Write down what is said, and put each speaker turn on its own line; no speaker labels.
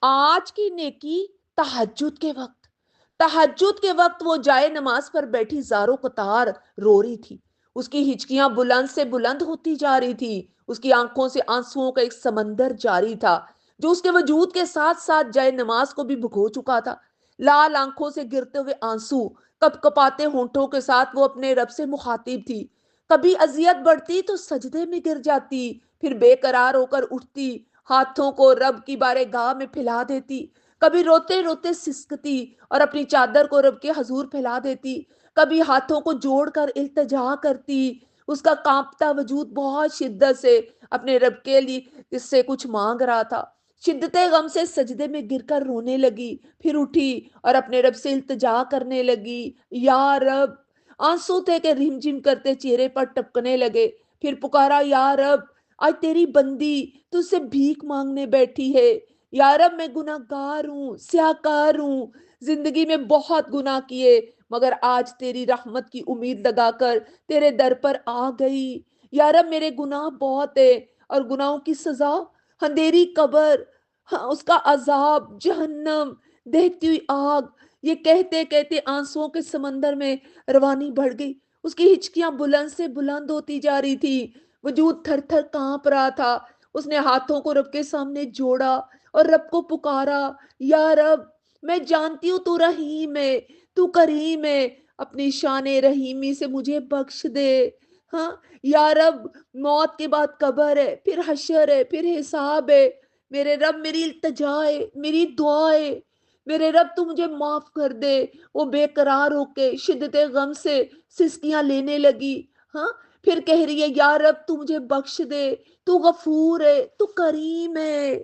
آج کی نیکی تہجد کے وقت وہ جائے نماز پر بیٹھی زاروں قطار رو رہی تھی۔ اس کی ہچکیاں بلند سے بلند ہوتی جا رہی تھی، اس کی آنکھوں سے آنسوؤں کا ایک سمندر جاری تھا جو اس کے وجود کے ساتھ ساتھ جائے نماز کو بھی بھگو چکا تھا۔ لال آنکھوں سے گرتے ہوئے آنسو، کپ کپاتے ہونٹوں کے ساتھ وہ اپنے رب سے مخاطب تھی۔ کبھی اذیت بڑھتی تو سجدے میں گر جاتی، پھر بے قرار ہو کر اٹھتی، ہاتھوں کو رب کی بارگاہ میں پھیلا دیتی۔ کبھی روتے روتے سسکتی اور اپنی چادر کو رب کے حضور پھیلا دیتی، کبھی ہاتھوں کو جوڑ کر التجا کرتی۔ اس کا کانپتا وجود بہت شدت سے اپنے رب کے لیے اس سے کچھ مانگ رہا تھا۔ شدت غم سے سجدے میں گر کر رونے لگی، پھر اٹھی اور اپنے رب سے التجا کرنے لگی، یا رب۔ آنسو تھے کہ رم جم کرتے چہرے پر ٹپکنے لگے، پھر پکارا، یا رب، آج تیری بندی تجھ سے بھیک مانگنے بیٹھی ہے۔ یا رب، میں گناہ گار ہوں، سیاکار ہوں، زندگی میں بہت گناہ کیے، مگر آج تیری رحمت کی امید لگا کر تیرے در پر آ گئی۔ یا رب، میرے گناہ بہت ہے اور گناہوں کی سزا اندھیری قبر، ہاں، اس کا عذاب جہنم، دہتی ہوئی آگ۔ یہ کہتے کہتے آنسوؤں کے سمندر میں روانی بڑھ گئی۔ اس کی ہچکیاں بلند سے بلند ہوتی جا رہی تھی، وجود تھر تھر کانپ رہا تھا۔ اس نے ہاتھوں کو رب کے سامنے جوڑا اور رب کو پکارا، یا رب، میں جانتی ہوں تو رحیم ہے، تو کریم ہے، اپنی شان رحیمی سے مجھے بخش دے۔ ہاں، یا رب، موت کے بعد قبر ہے، پھر حشر ہے، پھر حساب ہے۔ میرے رب، میری التجا ہے، میری دعا ہے، میرے رب تو مجھے معاف کر دے۔ وہ بے قرار ہو کے شدت غم سے سسکیاں لینے لگی، ہاں، پھر کہہ رہی ہے، یا رب تو مجھے بخش دے، تو غفور ہے، تو کریم ہے۔